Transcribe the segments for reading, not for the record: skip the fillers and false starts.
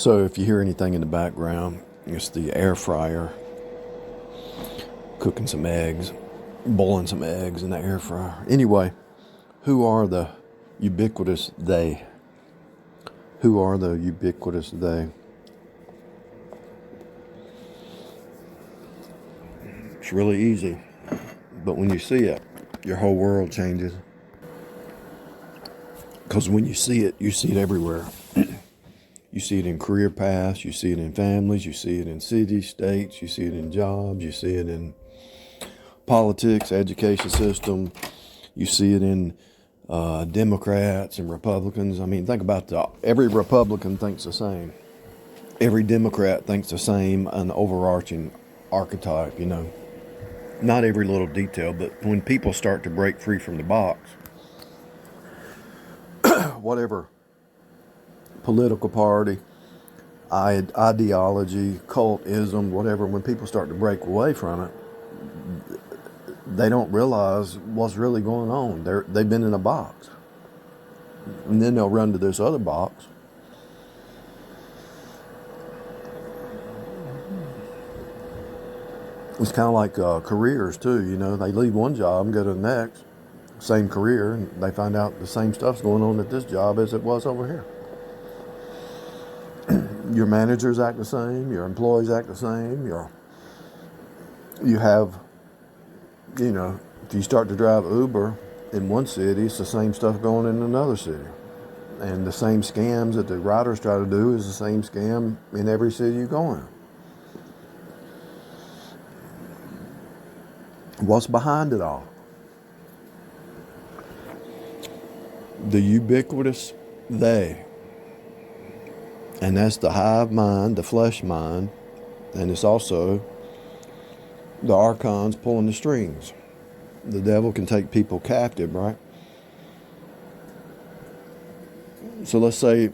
So if you hear anything in the background, it's the air fryer cooking some eggs, boiling some eggs in the air fryer. Anyway, who are the ubiquitous they? Who are the ubiquitous they? It's really easy, but when you see it, your whole world changes. Because when you see it everywhere. You see it in career paths, you see it in families, you see it in cities, states, you see it in jobs, you see it in politics, education system, you see it in Democrats and Republicans. I mean, think about every Republican thinks the same. Every Democrat thinks the same, an overarching archetype, you know. Not every little detail, but when people start to break free from the box, whatever political party, ideology, cultism, whatever, when people start to break away from it, they don't realize what's really going on. They've been in a box. And then they'll run to this other box. It's kind of like careers too, you know. They leave one job and go to the next, same career, and they find out the same stuff's going on at this job as it was over here. Your managers act the same, your employees act the same, you have, you know, if you start to drive Uber in one city, it's the same stuff going in another city. And the same scams that the riders try to do is the same scam in every city you go in. What's behind it all? The ubiquitous they. And that's the hive mind, the flesh mind, and it's also the archons pulling the strings. The devil can take people captive, right? So let's say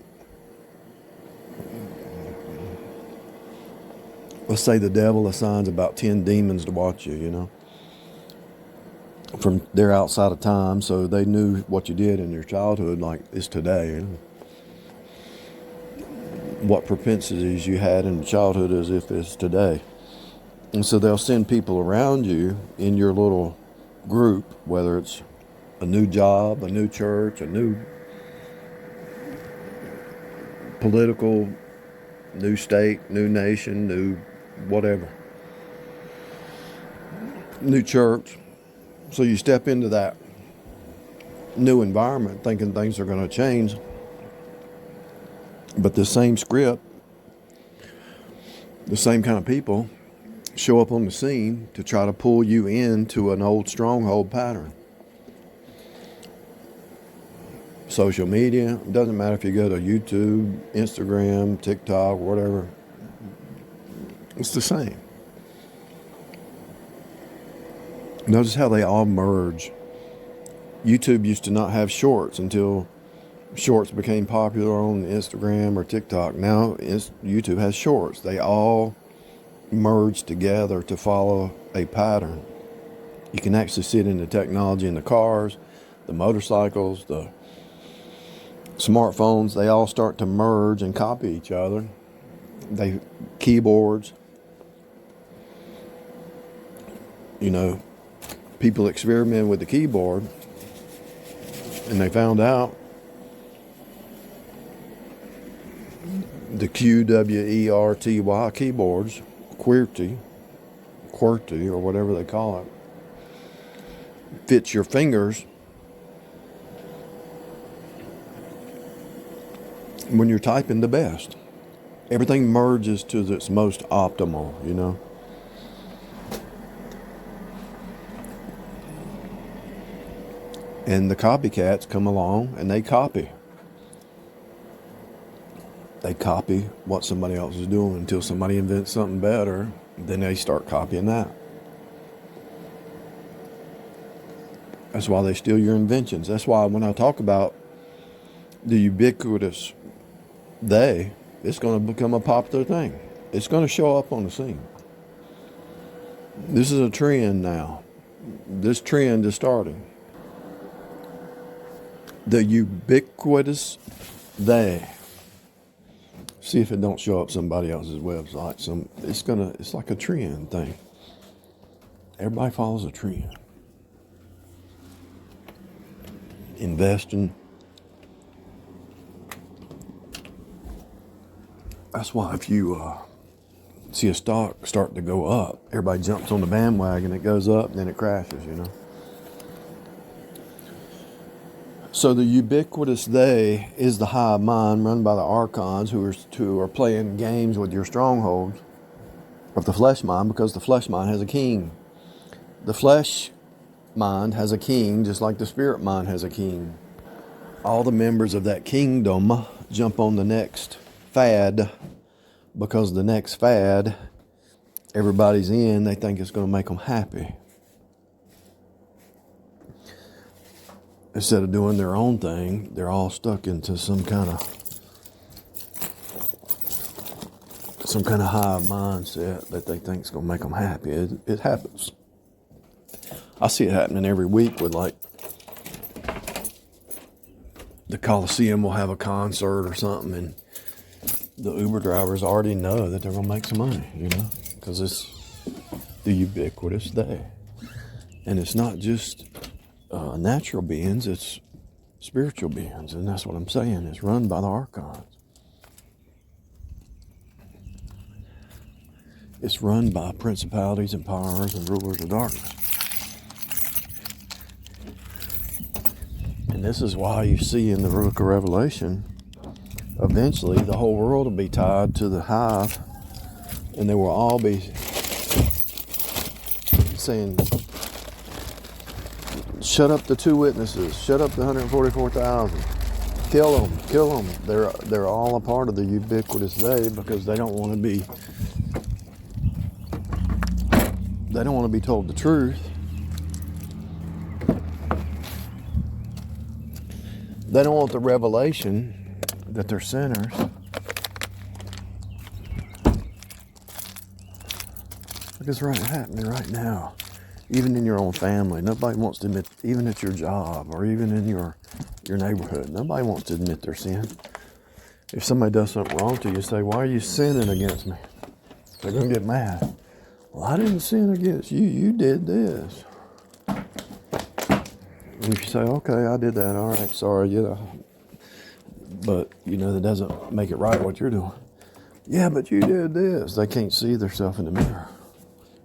the devil assigns about 10 demons to watch you, you know. They're outside of time, so they knew what you did in your childhood like it's today, you know. What propensities you had in childhood as if it's today. And so they'll send people around you in your little group, whether it's a new job, a new church, a new political, new state, new nation, new whatever, new church. So you step into that new environment thinking things are going to change. But the same script, the same kind of people show up on the scene to try to pull you into an old stronghold pattern. Social media, it doesn't matter if you go to YouTube, Instagram, TikTok, whatever. It's the same. Notice how they all merge. YouTube used to not have shorts until shorts became popular on Instagram or TikTok. Now YouTube has shorts. They all merge together to follow a pattern. You can actually see it in the technology in the cars, the motorcycles, the smartphones. They all start to merge and copy each other. Keyboards. You know, people experiment with the keyboard and they found out the QWERTY keyboards, QWERTY or whatever they call it, fits your fingers when you're typing the best. Everything merges to its most optimal, you know. And the copycats come along and they copy. They copy what somebody else is doing until somebody invents something better. Then they start copying that. That's why they steal your inventions. That's why when I talk about the ubiquitous they, it's going to become a popular thing. It's going to show up on the scene. This is a trend now. This trend is starting. The ubiquitous they. See if it don't show up somebody else's website. It's like a trend thing. Everybody follows a trend. Investing. That's why if you see a stock start to go up, everybody jumps on the bandwagon. It goes up, and then it crashes. So the ubiquitous they is the hive mind run by the archons who are playing games with your strongholds of the flesh mind, because the flesh mind has a king. The flesh mind has a king just like the spirit mind has a king. All the members of that kingdom jump on the next fad, because the next fad everybody's in, they think it's going to make them happy. Instead of doing their own thing, they're all stuck into some kind of high mindset that they think is going to make them happy. It happens. I see it happening every week with, like, the Coliseum will have a concert or something, and the Uber drivers already know that they're going to make some money, because it's the ubiquitous they. And it's not just natural beings, it's spiritual beings, and that's what I'm saying. It's run by the archons. It's run by principalities and powers and rulers of darkness. And this is why you see in the book of Revelation, eventually the whole world will be tied to the hive, and they will all be saying, shut up the two witnesses, shut up the 144,000, kill them. They're all a part of the ubiquitous they, because they don't want to be told the truth. They don't want the revelation that they're sinners. Look, it's happening right now. Even in your own family, nobody wants to admit, even at your job or even in your neighborhood, nobody wants to admit their sin. If somebody does something wrong to you, say, why are you sinning against me? They're going to get mad. Well, I didn't sin against you. You did this. And if you say, okay, I did that. All right, sorry. But, that doesn't make it right what you're doing. Yeah, but you did this. They can't see themselves in the mirror.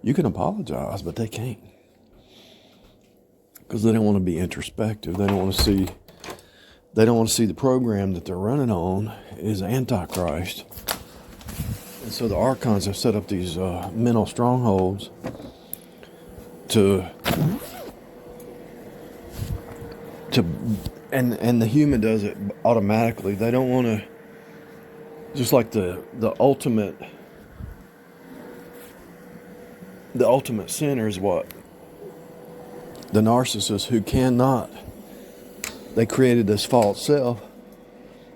You can apologize, but they can't. Because they don't want to be introspective. They don't want to see the program that they're running on is Antichrist. And so the archons have set up these mental strongholds and the human does it automatically. They don't want to, just like the ultimate sinner is what? The narcissist who they created this false self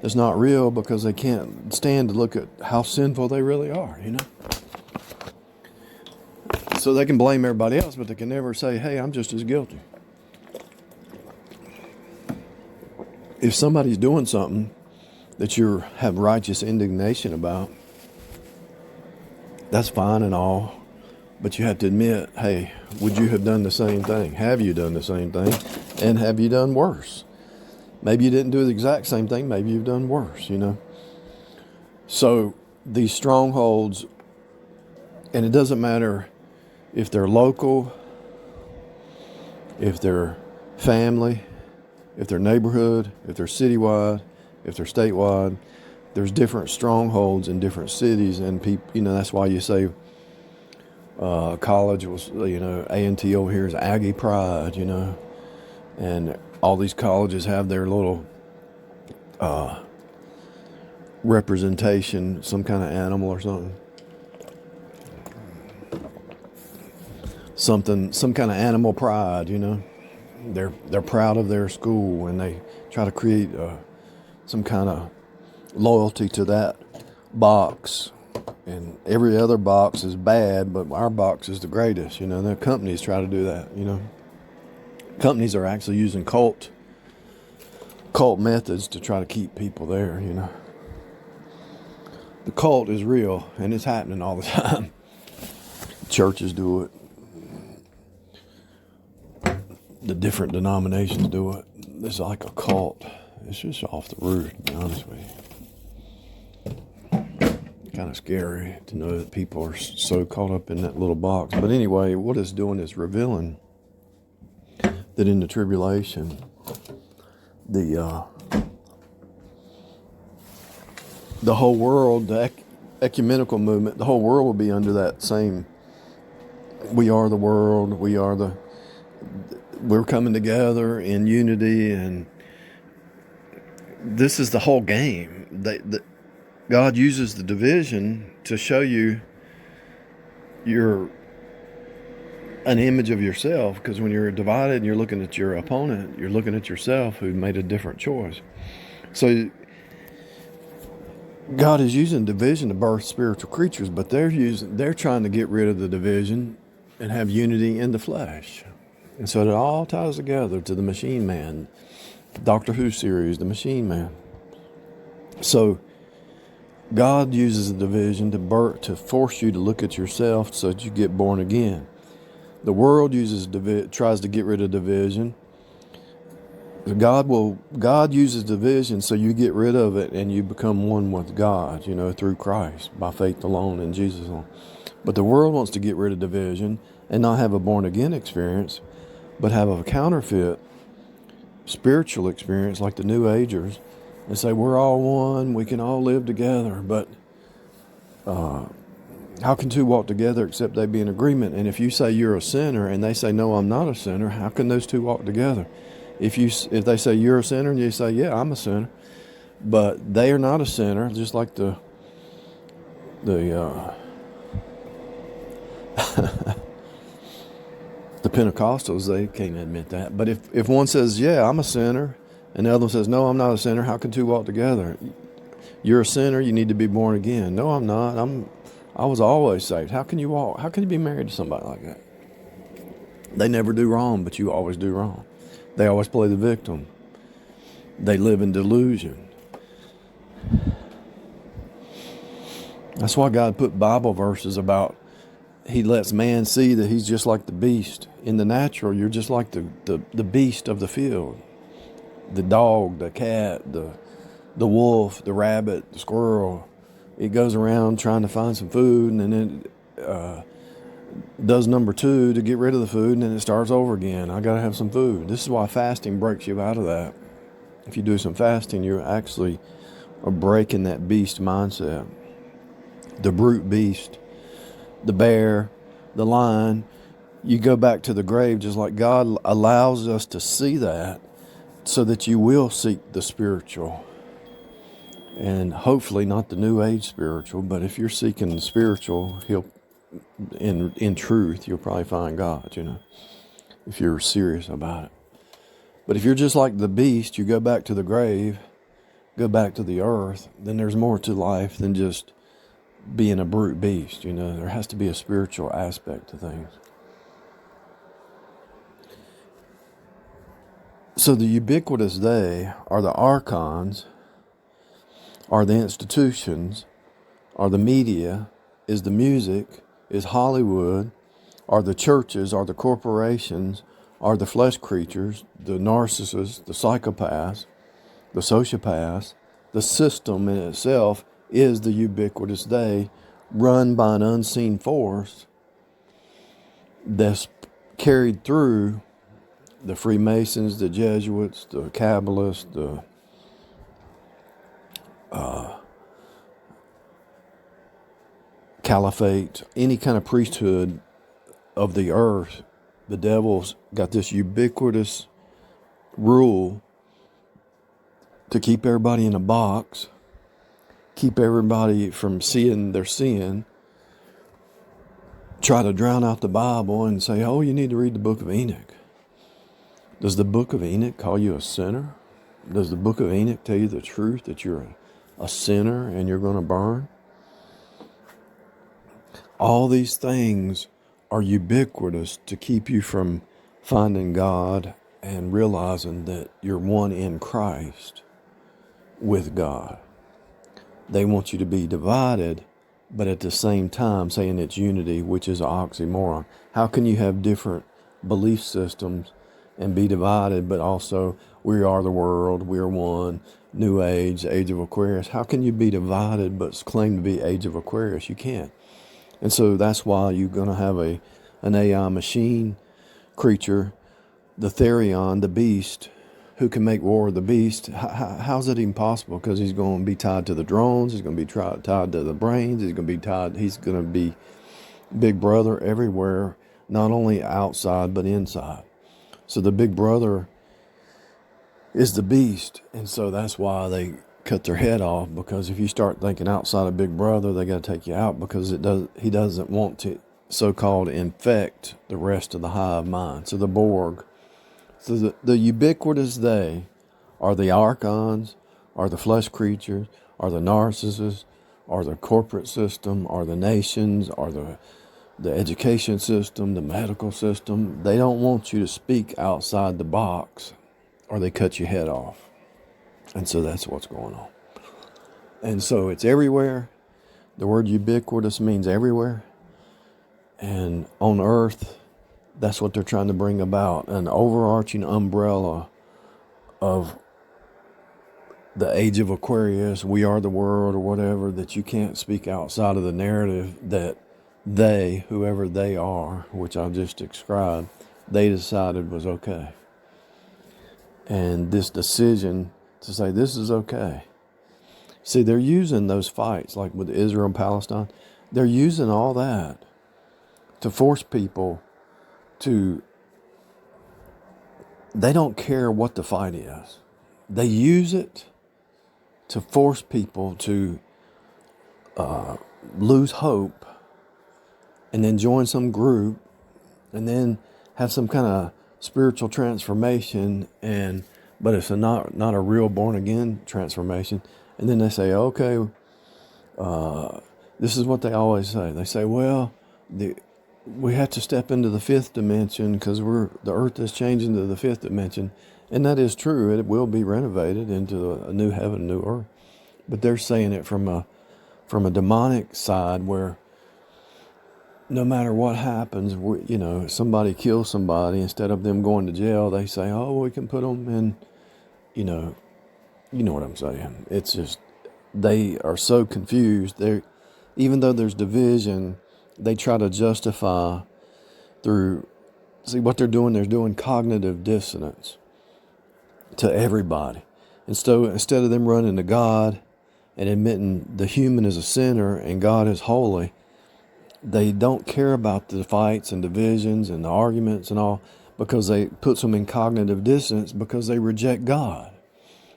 that's not real, because they can't stand to look at how sinful they really are, So they can blame everybody else, but they can never say, hey, I'm just as guilty. If somebody's doing something that you have righteous indignation about, that's fine and all, but you have to admit, hey, would you have done the same thing? Have you done the same thing? And have you done worse? Maybe you didn't do the exact same thing. Maybe you've done worse, So these strongholds, and it doesn't matter if they're local, if they're family, if they're neighborhood, if they're citywide, if they're statewide. There's different strongholds in different cities, and people, that's why you say college was, A&T over here is Aggie Pride, and all these colleges have their little representation, some kind of animal or something, some kind of animal pride, They're proud of their school, and they try to create some kind of loyalty to that box. And every other box is bad, but our box is the greatest. The companies try to do that. Companies are actually using cult methods to try to keep people there. The cult is real, and it's happening all the time. Churches do it. The different denominations do it. It's like a cult. It's just off the roof, to be honest with you. Kind of scary to know that people are so caught up in that little box. But anyway, what it's doing is revealing that in the tribulation, the whole world, the ecumenical movement, the whole world will be under that same, we are the world, we're coming together in unity, and this is the whole game. God uses the division to show you you're an image of yourself, because when you're divided and you're looking at your opponent, you're looking at yourself who made a different choice. So God is using division to birth spiritual creatures, but they're trying to get rid of the division and have unity in the flesh. And so it all ties together to the Machine Man, Doctor Who series, the Machine Man. So God uses the division to force you to look at yourself so that you get born again. The world tries to get rid of division. God uses division so you get rid of it and you become one with God, through Christ, by faith alone in Jesus alone. But the world wants to get rid of division and not have a born again experience, but have a counterfeit spiritual experience like the New Agers, and say we're all one, we can all live together. But how can two walk together except they be in agreement? And if you say you're a sinner and they say no, I'm not a sinner, how can those two walk together? If they say you're a sinner and you say yeah, I'm a sinner, but they are not a sinner, just like the Pentecostals, they can't admit that. But if one says yeah, I'm a sinner, and the other one says no, I'm not a sinner, how can two walk together? You're a sinner, you need to be born again. No, I'm not. I was always saved. How can you walk? How can you be married to somebody like that? They never do wrong, but you always do wrong. They always play the victim. They live in delusion. That's why God put Bible verses about He lets man see that he's just like the beast. In the natural, you're just like the beast of the field. The dog, the cat, the wolf, the rabbit, the squirrel. It goes around trying to find some food, and then it does number two to get rid of the food, and then it starts over again. I got to have some food. This is why fasting breaks you out of that. If you do some fasting, you actually are breaking that beast mindset. The brute beast, the bear, the lion. You go back to the grave just like God allows us to see that so that you will seek the spiritual. And hopefully not the New Age spiritual, but if you're seeking the spiritual, in truth, you'll probably find God, if you're serious about it. But if you're just like the beast, you go back to the grave, go back to the earth, then there's more to life than just being a brute beast. There has to be a spiritual aspect to things. So the ubiquitous they are the archons, are the institutions, are the media, is the music, is Hollywood, are the churches, are the corporations, are the flesh creatures, the narcissists, the psychopaths, the sociopaths. The system in itself is the ubiquitous they, run by an unseen force that's carried through the Freemasons, the Jesuits, the Kabbalists, the Caliphate, any kind of priesthood of the earth. The devil's got this ubiquitous rule to keep everybody in a box, keep everybody from seeing their sin, try to drown out the Bible and say, oh, you need to read the book of Enoch. Does the book of Enoch call you a sinner? Does the book of Enoch tell you the truth that you're a sinner and you're going to burn? All these things are ubiquitous to keep you from finding God and realizing that you're one in Christ with God. They want you to be divided, but at the same time saying it's unity, which is an oxymoron. How can you have different belief systems and be divided, but also we are the world, we're one, New Age, Age of Aquarius? How can you be divided but claim to be Age of Aquarius? You can't. And so that's why you're going to have an AI machine creature, the Therion, the beast, who can make war with the beast. How's it even possible? Because he's going to be tied to the drones. He's going to be tied to the brains. He's going to be big brother everywhere, not only outside, but inside. So the big brother is the beast. And so that's why they cut their head off, because if you start thinking outside of big brother, they got to take you out, because he doesn't want to so-called infect the rest of the hive mind. So the Borg, so the ubiquitous they are the archons, are the flesh creatures, are the narcissists, are the corporate system, are the nations, are the education system, the medical system. They don't want you to speak outside the box, or they cut your head off. And so that's what's going on. And so it's everywhere. The word ubiquitous means everywhere. And on earth, that's what they're trying to bring about, an overarching umbrella of the Age of Aquarius, we are the world, or whatever, that you can't speak outside of the narrative that they, whoever they are, which I've just described, they decided was okay. And this decision to say this is okay. See, they're using those fights, like with Israel and Palestine, they're using all that to force people to, they don't care what the fight is. They use it to force people to lose hope, and then join some group, and then have some kind of spiritual transformation, but it's not a real born again transformation. And then they say, okay, this is what they always say. They say, well, we have to step into the fifth dimension because the earth is changing to the fifth dimension. And that is true. It will be renovated into a new heaven, new earth. But they're saying it from a demonic side, where no matter what happens, somebody kills somebody, instead of them going to jail, they say, oh, we can put them in, you know what I'm saying. It's just, they are so confused. Even though there's division, they try to justify see what they're doing cognitive dissonance to everybody. And so instead of them running to God and admitting the human is a sinner and God is holy, they don't care about the fights and divisions and the arguments and all, because they puts them in cognitive dissonance, because they reject God.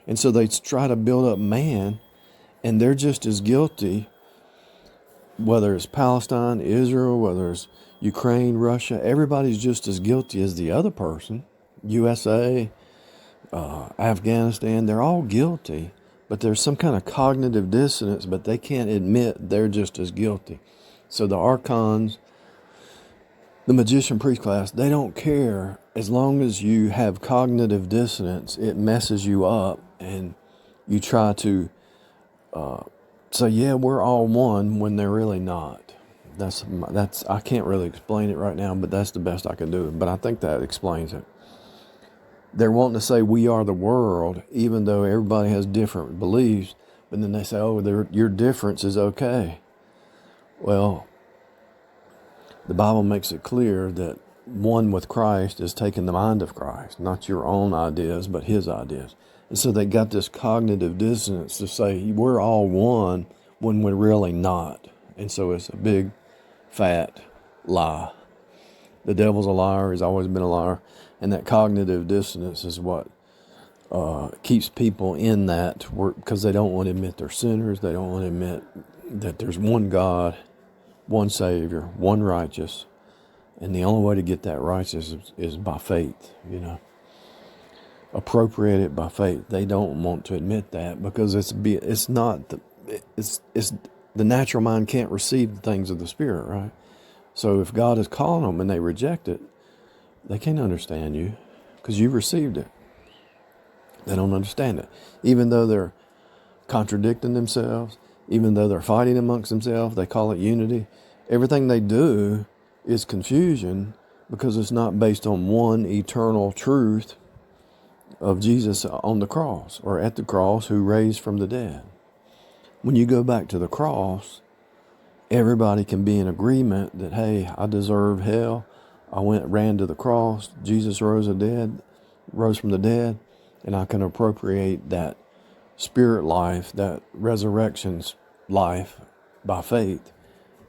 And so they try to build up man, and they're just as guilty, whether it's Palestine, Israel, whether it's Ukraine, Russia, everybody's just as guilty as the other person. USA, Afghanistan, they're all guilty, but there's some kind of cognitive dissonance, but they can't admit they're just as guilty. So the archons, the magician priest class, they don't care. As long as you have cognitive dissonance, it messes you up, and you try to say, yeah, we're all one, when they're really not. That's I can't really explain it right now, but that's the best I can do. But I think that explains it. They're wanting to say we are the world, even though everybody has different beliefs. But then they say, oh, your difference is okay. Well, the Bible makes it clear that one with Christ is taking the mind of Christ, not your own ideas, but his ideas. And so they got this cognitive dissonance to say we're all one when we're really not. And so it's a big, fat lie. The devil's a liar. He's always been a liar. And that cognitive dissonance is what keeps people in that work, because they don't want to admit they're sinners. They don't want to admit that there's one God, one Savior, one righteous. And the only way to get that righteous is by faith, appropriate it by faith. They don't want to admit that, because it's not the natural mind can't receive the things of the Spirit, right? So if God is calling them and they reject it, they can't understand you, because you received it. They don't understand it. Even though they're contradicting themselves, Even though they're fighting amongst themselves, they call it unity. Everything they do is confusion because it's not based on one eternal truth of Jesus on the cross or at the cross who raised from the dead. When you go back to the cross, everybody can be in agreement that, hey, I deserved hell. I ran to the cross. Jesus rose from the dead, and I can appropriate that spirit life, that resurrection's life by faith.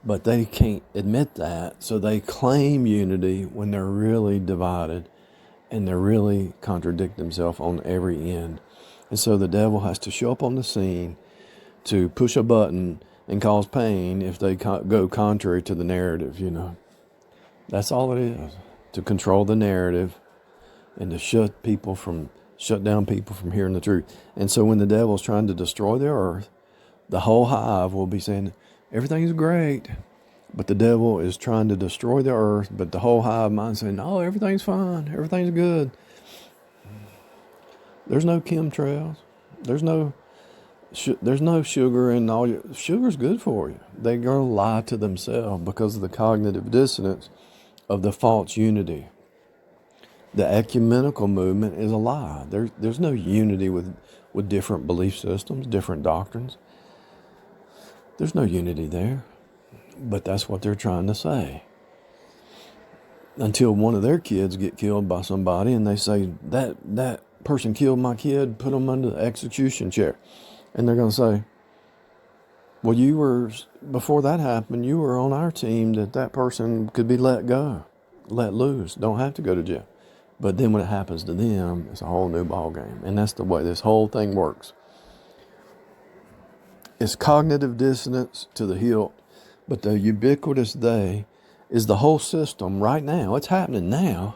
But they can't admit that, so they claim unity when they're really divided and they're really contradict themselves on every end. And so the devil has to show up on the scene to push a button and cause pain if they go contrary to the narrative, That's all it is, to control the narrative and to shut down people from hearing the truth. And so when the devil's trying to destroy the earth, the whole hive will be saying, everything's great. But the devil is trying to destroy the earth, but the whole hive mind saying, no, everything's fine, everything's good. There's no chemtrails. There's no sugar, and sugar's good for you. They're going to lie to themselves because of the cognitive dissonance of the false unity. The ecumenical movement is a lie. There's no unity with different belief systems, different doctrines. There's no unity there. But that's what they're trying to say. Until one of their kids get killed by somebody and they say, that person killed my kid, put them under the execution chair. And they're going to say, well, before that happened, you were on our team that person could be let loose, don't have to go to jail. But then when it happens to them, it's a whole new ballgame. And that's the way this whole thing works. It's cognitive dissonance to the hilt, but the ubiquitous they is the whole system right now. It's happening now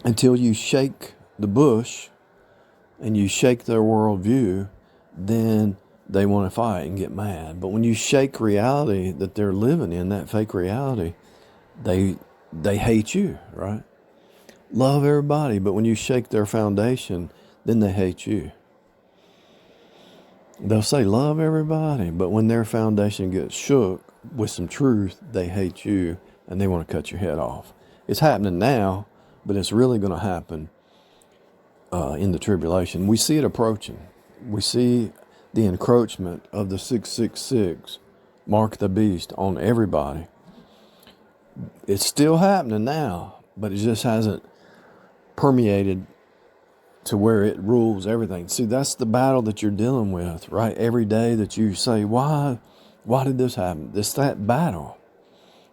until you shake the bush and you shake their worldview, then they want to fight and get mad. But when you shake reality that they're living in, that fake reality, they hate you, right? Love everybody, but when you shake their foundation, then they hate you. They'll say love everybody, but when their foundation gets shook with some truth, they hate you and they want to cut your head off. It's happening now, but it's really going to happen in the tribulation. We see it approaching. We see the encroachment of the 666, mark the beast, on everybody. It's still happening now, but it just hasn't permeated to where it rules everything. See, that's the battle that you're dealing with, right? Every day that you say, why did this happen? It's that battle.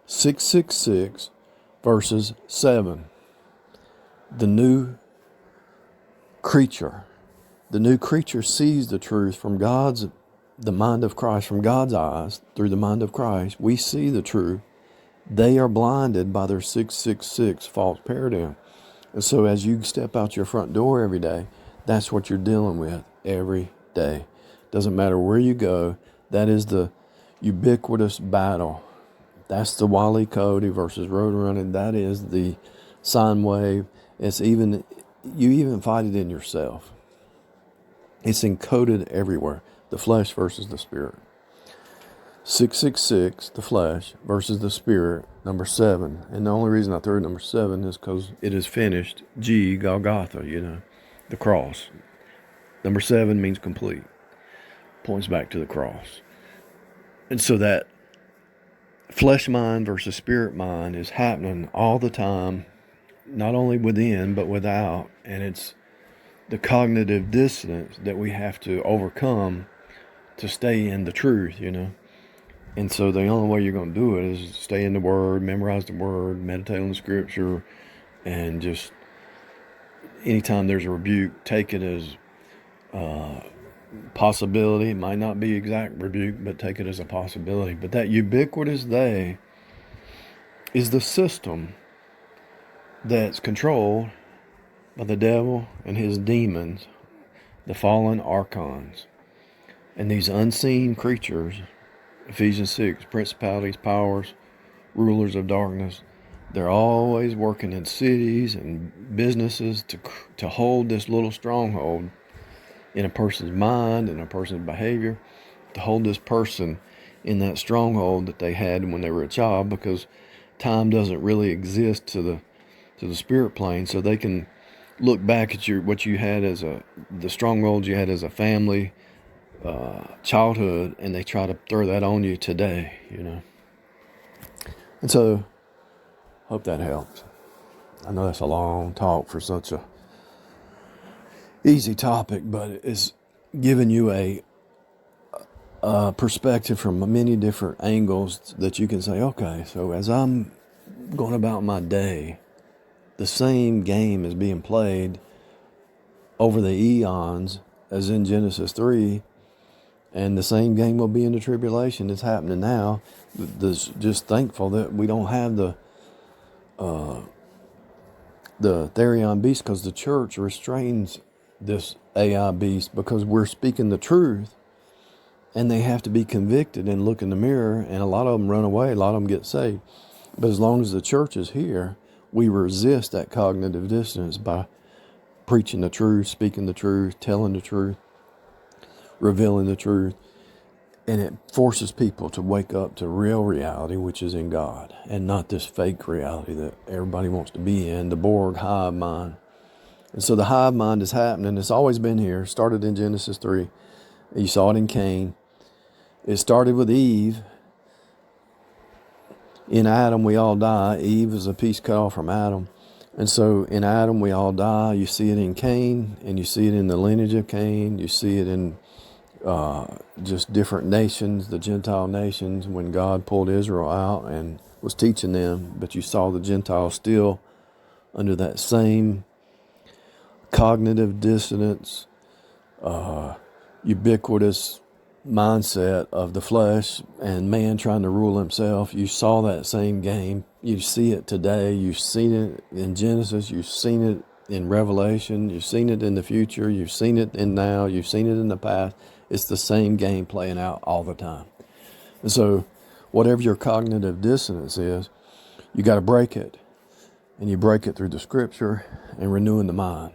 666 verses 7. The new creature. The new creature sees the truth from the mind of Christ, from God's eyes, through the mind of Christ. We see the truth. They are blinded by their 666 false paradigm. And so as you step out your front door every day, that's what you're dealing with every day. Doesn't matter where you go. That is the ubiquitous battle. That's the Wile E. Coyote versus Roadrunner. That is the sine wave. You even fight it in yourself. It's encoded everywhere. The flesh versus the spirit. 666, the flesh, versus the spirit, number 7. And the only reason I threw number 7 is because it is finished. Golgotha, the cross. Number 7 means complete. Points back to the cross. And so that flesh mind versus spirit mind is happening all the time, not only within, but without. And it's the cognitive dissonance that we have to overcome to stay in the truth, And so the only way you're going to do it is stay in the Word, memorize the Word, meditate on the Scripture, and just anytime there's a rebuke, take it as possibility. It might not be exact rebuke, but take it as a possibility. But that ubiquitous they is the system that's controlled by the devil and his demons, the fallen archons, and these unseen creatures. Ephesians 6, principalities, powers, rulers of darkness. They're always working in cities and businesses to hold this little stronghold in a person's mind and a person's behavior. to hold this person in that stronghold that they had when they were a child, because time doesn't really exist to the spirit plane, so they can look back at what you had as the strongholds you had as a family, childhood, and they try to throw that on you today, And so, hope that helps. I know that's a long talk for such a easy topic, but it's giving you a perspective from many different angles that you can say, okay, so as I'm going about my day, the same game is being played over the eons as in Genesis 3, and the same game will be in the tribulation that's happening now. Just thankful that we don't have the Therion beast, because the church restrains this AI beast, because we're speaking the truth, and they have to be convicted and look in the mirror, and a lot of them run away, a lot of them get saved. But as long as the church is here, we resist that cognitive dissonance by preaching the truth, speaking the truth, telling the truth, revealing the truth. And it forces people to wake up to real reality, which is in God, and not this fake reality that everybody wants to be in, the Borg hive mind. And so the hive mind is happening. It's always been here. Started in Genesis 3. You saw it in Cain. It started with Eve. In Adam, we all die. Eve is a piece cut off from Adam. And so in Adam, we all die. You see it in Cain, and you see it in the lineage of Cain. You see it in just different nations, the Gentile nations, when God pulled Israel out and was teaching them. But you saw the Gentiles still under that same cognitive dissonance, ubiquitous mindset of the flesh and man trying to rule himself. You saw that same game. You see it today. You've seen it in Genesis. You've seen it in Revelation. You've seen it in the future. You've seen it in now. You've seen it in the past. It's the same game playing out all the time. And so whatever your cognitive dissonance is, you got to break it. And you break it through the scripture and renewing the mind.